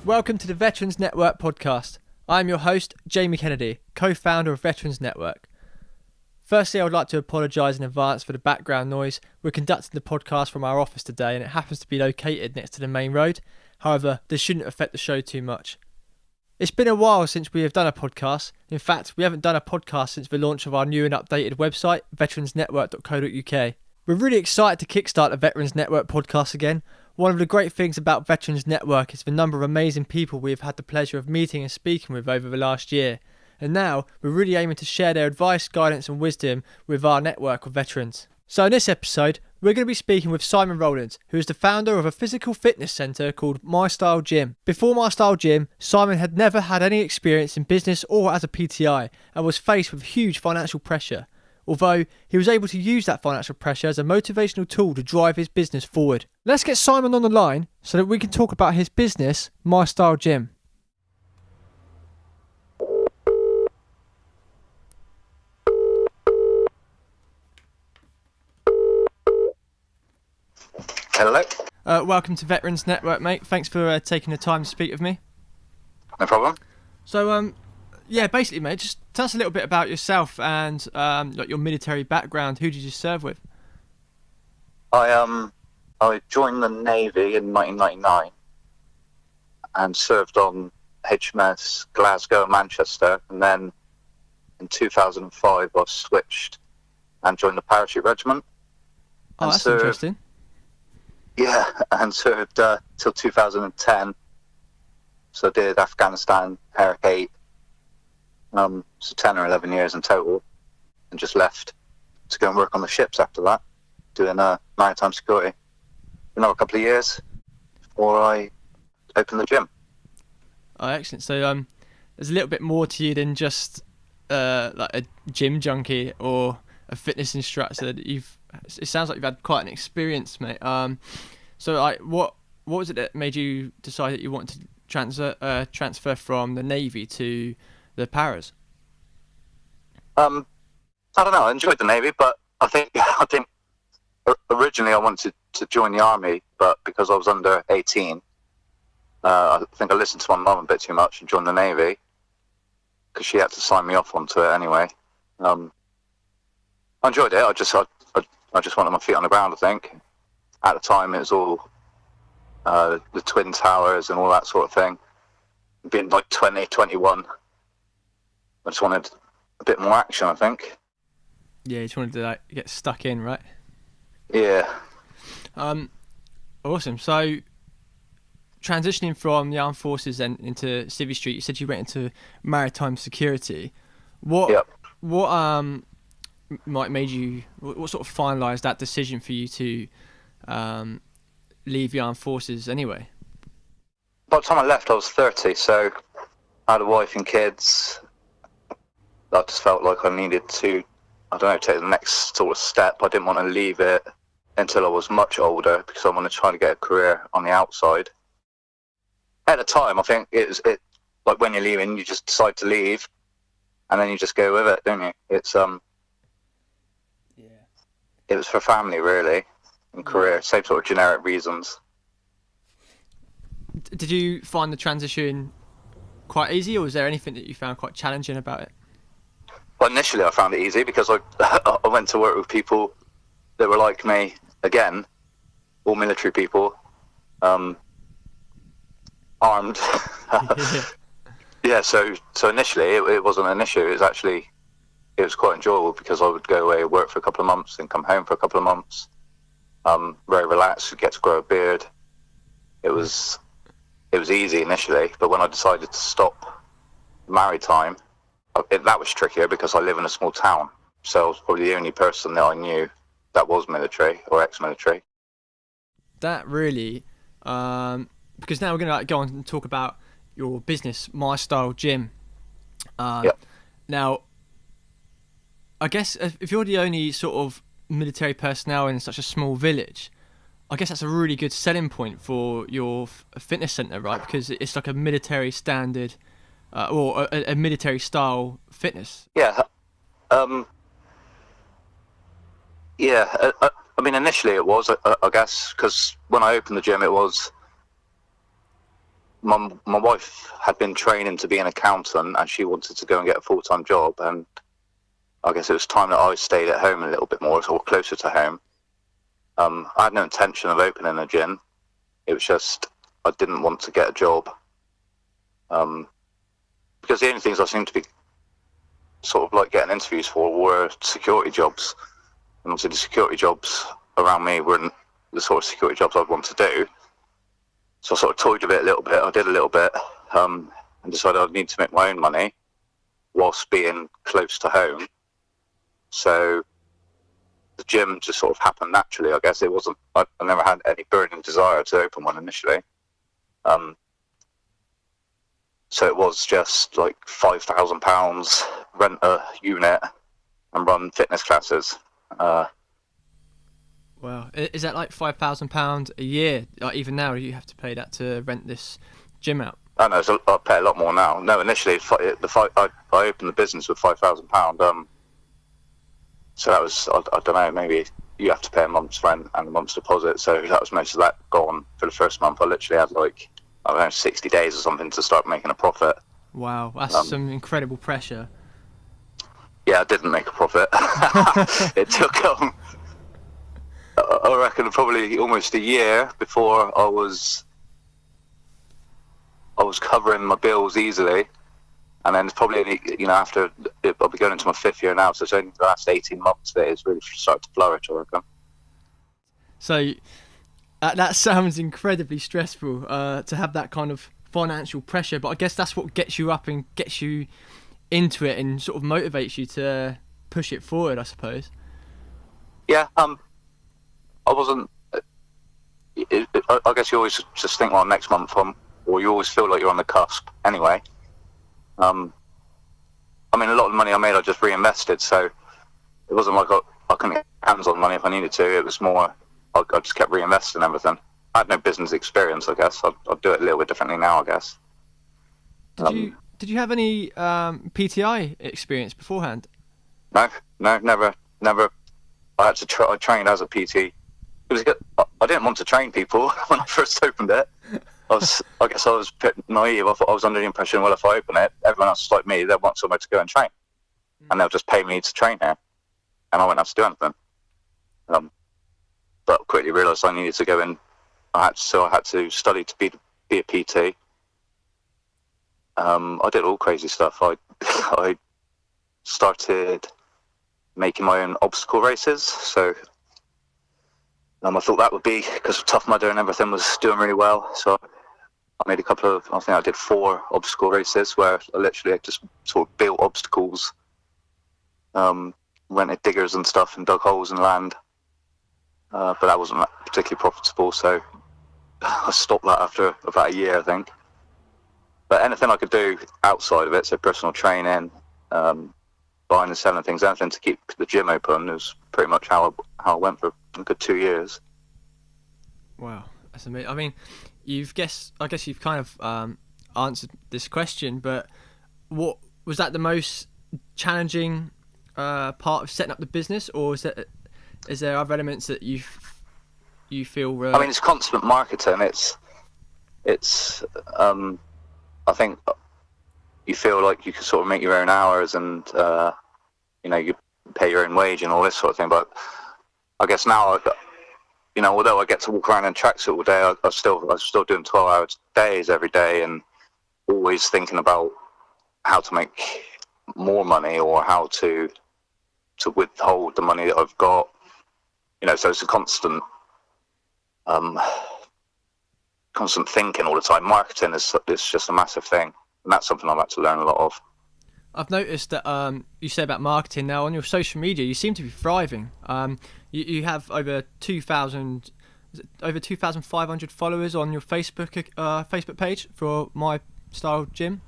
Welcome to the Veterans Network podcast. I'm your host, Jamie Kennedy, co-founder of Veterans Network. Firstly, I would like to apologise in advance for the background noise. We're conducting the podcast from our office today and it happens to be located next to the main road. However, this shouldn't affect the show too much. It's been a while since we have done a podcast. In fact, we haven't done a podcast since the launch of our new and updated website, veteransnetwork.co.uk. We're really excited to kickstart the Veterans Network podcast again. One of the great things about Veterans Network is the number of amazing people we have had the pleasure of meeting and speaking with over the last year. And now, we're really aiming to share their advice, guidance and wisdom with our network of veterans. So in this episode, we're going to be speaking with Simon Rawlins, who is the founder of a physical fitness centre called Mystyle Gym. Before Mystyle Gym, Simon had never had any experience in business or as a PTI and was faced with huge financial pressure. Although he was able to use that financial pressure as a motivational tool to drive his business forward. Let's get Simon on the line so that we can talk about his business, Mystyle Gym. Hello. Welcome to Veterans Network, mate. Thanks for taking the time to speak with me. No problem. So, basically, mate, just tell us a little bit about yourself and like your military background. Who did you serve with? I joined the Navy in 1999 and served on HMS Glasgow and Manchester, and then in 2005 I switched and joined the Parachute Regiment. Oh, that's interesting. Yeah, and served till 2010. So I did Afghanistan, Herrick 8, so 10 or 11 years in total, and just left to go and work on the ships after that, doing maritime security. Another couple of years before I opened the gym. Oh, excellent. So there's a little bit more to you than just like a gym junkie or a fitness instructor. It sounds like you've had quite an experience, mate. So like, what was it that made you decide that you wanted to transfer from the Navy to the Paras? I don't know. I enjoyed the Navy, but I think originally I wanted to join the Army, but because I was under 18, I think I listened to my mum a bit too much and joined the Navy because she had to sign me off onto it anyway. I enjoyed it. I just wanted my feet on the ground, I think. At the time, it was all the Twin Towers and all that sort of thing. Being like 20, 21, I just wanted a bit more action, I think. Yeah, you just wanted to like get stuck in, right? Yeah. Awesome. So, transitioning from the armed forces and into Civvy Street, you said you went into maritime security. What made you? What sort of finalised that decision for you to leave the armed forces anyway? By the time I left, I was 30, so I had a wife and kids. I just felt like I needed to, take the next sort of step. I didn't want to leave it until I was much older because I wanted to try to get a career on the outside. At the time, I think it like when you're leaving, you just decide to leave, and then you just go with it, don't you? It's It was for family, really, and career, same sort of generic reasons. Did you find the transition quite easy, or was there anything that you found quite challenging about it? Well, initially I found it easy because I went to work with people that were like me, again, all military people, armed. Yeah, so initially it wasn't an issue. It was quite enjoyable because I would go away, work for a couple of months, then come home for a couple of months. Very relaxed, get to grow a beard. It was easy initially, but when I decided to stop maritime, that was trickier because I live in a small town. So I was probably the only person that I knew that was military or ex-military. That really, because now we're going to go on and talk about your business, Mystyle Gym. Yep. Now, I guess if you're the only sort of military personnel in such a small village, I guess that's a really good selling point for your fitness centre, right? Because it's like a military standard or a military style fitness. Yeah. I mean, initially it was, I guess, because when I opened the gym, it was my wife had been training to be an accountant, and she wanted to go and get a full-time job, and I guess it was time that I stayed at home a little bit more, or closer to home. I had no intention of opening a gym. It was just I didn't want to get a job, because the only things I seemed to be sort of like getting interviews for were security jobs, and obviously the security jobs around me weren't the sort of security jobs I'd want to do. So I sort of toyed with it a little bit. I did a little bit, and decided I'd need to make my own money whilst being close to home. So the gym just sort of happened naturally, I guess. It wasn't. I never had any burning desire to open one initially. So it was just like £5,000, rent a unit, and run fitness classes. Wow, is that like £5,000 a year? Like even now, you have to pay that to rent this gym out? I know, so I pay a lot more now. No, initially I opened the business with £5,000. So that was, I don't know, maybe you have to pay a month's rent and a month's deposit. So that was most of that gone for the first month. I literally had like, I don't know, 60 days or something to start making a profit. Wow, that's some incredible pressure. Yeah, I didn't make a profit. It took, I reckon, probably almost a year before I was covering my bills easily. And then it's probably only, after, I'll be going into my 5th year now, so it's only the last 18 months that it's really started to flourish, I reckon. So that sounds incredibly stressful, to have that kind of financial pressure, but I guess that's what gets you up and gets you into it and sort of motivates you to push it forward, I suppose. Yeah, I wasn't, I guess you always just think, well, next month, or you always feel like you're on the cusp anyway. I mean, a lot of the money I made, I just reinvested, so it wasn't like I couldn't get hands on money if I needed to. It was more, I just kept reinvesting everything. I had no business experience, I guess. I'd do it a little bit differently now, I guess. Did you have any PTI experience beforehand? No, never. I trained as a PT. It was good. I didn't want to train people when I first opened it. I guess I was a bit naive. I thought I was under the impression, well, if I open it, everyone else is like me, they'll want somewhere to go and train. And they'll just pay me to train there. And I won't have to do anything. But quickly realised I needed to go in. I had to study to be a PT. I did all crazy stuff. I started making my own obstacle races. So I thought that would be, because Tough Mudder and everything was doing really well. So I made I think I did 4 obstacle races where I literally just sort of built obstacles, rented diggers and stuff and dug holes in land. But that wasn't particularly profitable, so I stopped that after about a year, I think. But anything I could do outside of it, so personal training, buying and selling things, anything to keep the gym open, was pretty much how I went for a good 2 years. Wow, that's amazing. I mean, I guess you've kind of answered this question, but what was that the most challenging part of setting up the business, or is there other elements that you feel? I mean, it's constant marketing. It's I think you feel like you can sort of make your own hours and you pay your own wage and all this sort of thing. But I guess now, although I get to walk around in tracksuit all day, I'm still doing 12-hour days every day and always thinking about how to make more money or how to withhold the money that I've got. So it's a constant thinking all the time. Marketing is just a massive thing, and that's something I've had to learn a lot of. I've noticed that you say about marketing now on your social media, you seem to be thriving. You have over 2,500 followers on your Facebook page for Mystyle Gym.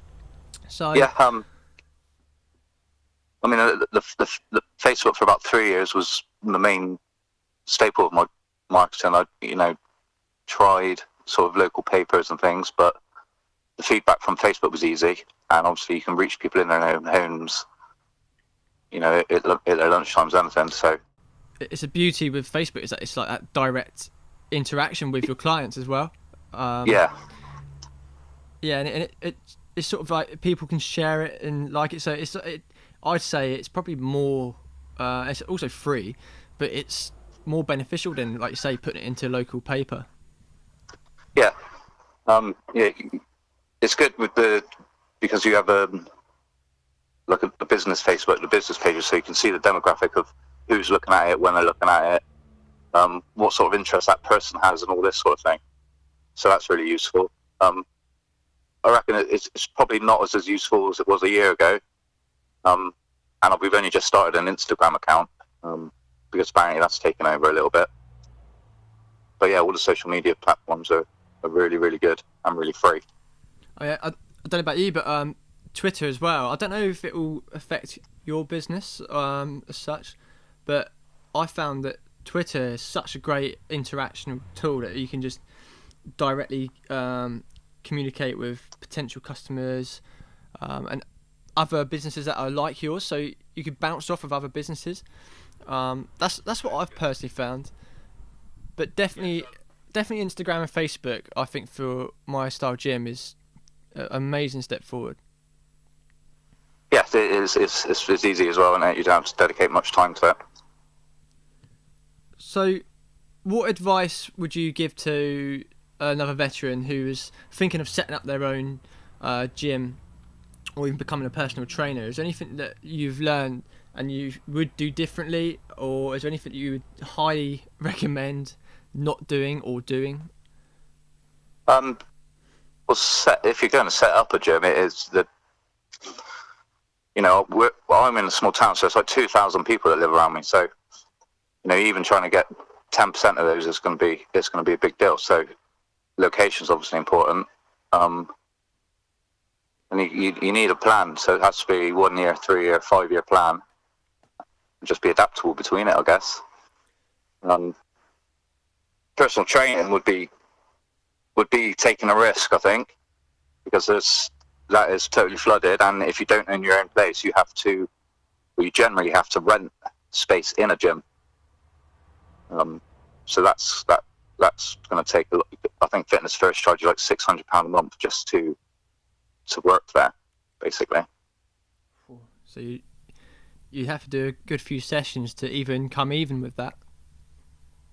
So yeah, I mean, the Facebook for about 3 years was the main staple of my marketing. I tried sort of local papers and things, but the feedback from Facebook was easy, and obviously you can reach people in their own homes, at their lunchtimes, anything. So it's a beauty with Facebook is that it's like that direct interaction with your clients as well. Yeah. Yeah, it's sort of like people can share it and like it. So I'd say it's probably more. It's also free, but it's more beneficial than, like you say, putting it into local paper. Yeah, yeah, it's good because you have like a business Facebook, the business pages, so you can see the demographic of who's looking at it, when they're looking at it, what sort of interest that person has, and all this sort of thing. So that's really useful. I reckon it's probably not as useful as it was a year ago. And we've only just started an Instagram account because apparently that's taken over a little bit. But yeah, all the social media platforms are really, really good and really free. Oh, yeah, I don't know about you, but Twitter as well. I don't know if it will affect your business as such, but I found that Twitter is such a great interactional tool that you can just directly communicate with potential customers and other businesses that are like yours, so you could bounce off of other businesses. That's what I've personally found. But definitely Instagram and Facebook, I think, for Mystyle Gym is an amazing step forward. Yes, it is. It's easy as well, and you don't have to dedicate much time to it. So, what advice would you give to another veteran who is thinking of setting up their own gym or even becoming a personal trainer? Is there anything that you've learned and you would do differently, or is there anything you would highly recommend not doing or doing? Well, if you're going to set up a gym, it is that, I'm in a small town, so it's like 2,000 people that live around me. So, even trying to get 10% of those it's going to be a big deal. So, location's obviously important, and you need a plan. So it has to be 1 year, 3 year, 5 year plan. Just be adaptable between it, I guess. Personal training would be taking a risk, I think, because that is totally flooded, and if you don't own your own place, you generally have to rent space in a gym. So that's going to take a lot. I think Fitness First charge you like £600 a month just to work there, basically. So you have to do a good few sessions to even come even with that.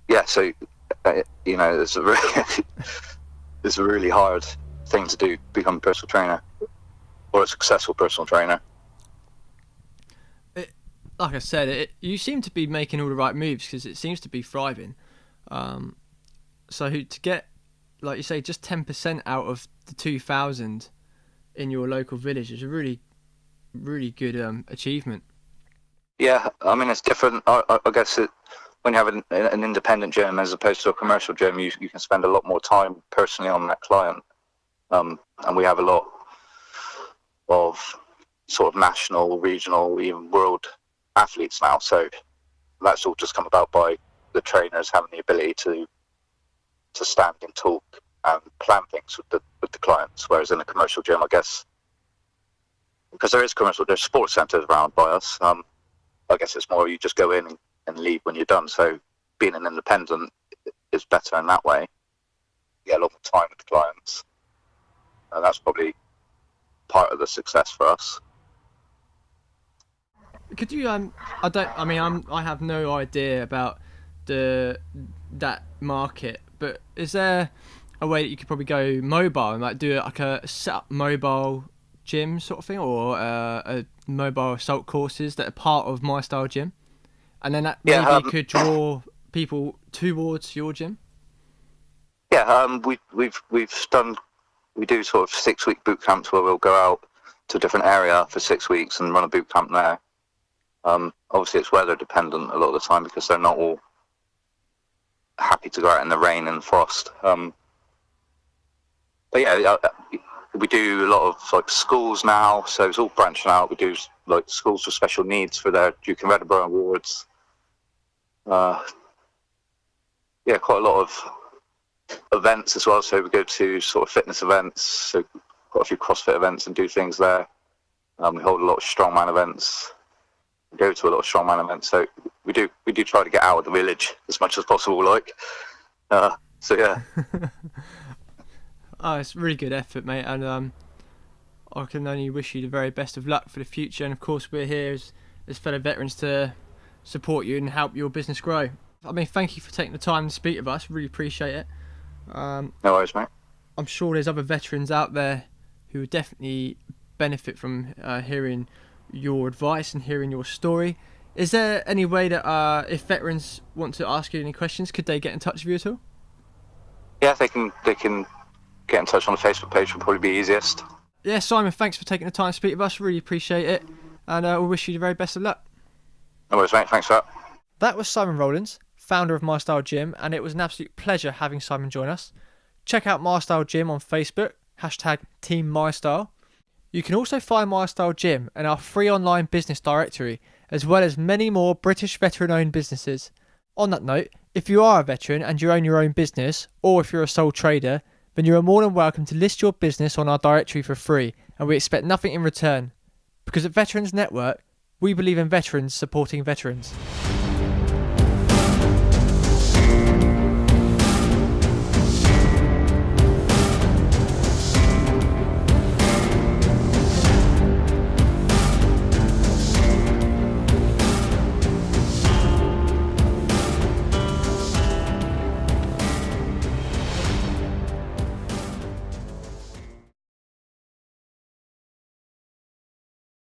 Yeah, so it's a really hard thing to do, become a personal trainer or a successful personal trainer. Like I said, you seem to be making all the right moves because it seems to be thriving. So to get, like you say, just 10% out of the 2,000 in your local village is a really, really good achievement. Yeah, I mean, it's different. I guess when you have an independent gym as opposed to a commercial gym, you can spend a lot more time personally on that client. And we have a lot of sort of national, regional, even world athletes now. So that's all just come about by the trainers having the ability to stand and talk and plan things with the clients. Whereas in a commercial gym, I guess, because there's sports centres around by us. I guess it's more you just go in and leave when you're done. So being an independent is better in that way. You get a lot of time with the clients, and that's probably part of the success for us. Could you I have no idea about that market, but is there a way that you could probably go mobile and like do like a set up mobile gym sort of thing, or a mobile assault courses that are part of Mystyle Gym, and then that maybe could draw people towards your gym? Yeah, we do sort of 6-week boot camps where we'll go out to a different area for 6 weeks and run a boot camp there. Obviously it's weather dependent a lot of the time because they're not all happy to go out in the rain and frost. But yeah, we do a lot of like schools now, so it's all branching out. We do like schools with special needs for their Duke of Edinburgh awards. Yeah, quite a lot of events as well. So we go to sort of fitness events, so got a few CrossFit events and do things there. We hold a lot of strongman events. We go to a lot of strongman events. So we do try to get out of the village as much as possible. So yeah. Oh, it's really good effort, mate, and I can only wish you the very best of luck for the future. And of course, we're here as fellow veterans to support you and help your business grow. I mean, thank you for taking the time to speak with us. Really appreciate it. No worries, mate. I'm sure there's other veterans out there who would definitely benefit from hearing your advice and hearing your story. Is there any way that if veterans want to ask you any questions, could they get in touch with you at all? Yeah, they can get in touch on the Facebook page. Would probably be easiest. Yeah, Simon, thanks for taking the time to speak with us. Really appreciate it, and we wish you the very best of luck. No worries, mate. Thanks for that. That was Simon Rawlins, founder of Mystyle Gym, and it was an absolute pleasure having Simon join us. Check out Mystyle Gym on Facebook, #TeamMystyle. You can also find Mystyle Gym and our free online business directory, as well as many more British veteran-owned businesses. On that note, if you are a veteran and you own your own business, or if you're a sole trader, then you are more than welcome to list your business on our directory for free, and we expect nothing in return. Because at Veterans Network, we believe in veterans supporting veterans.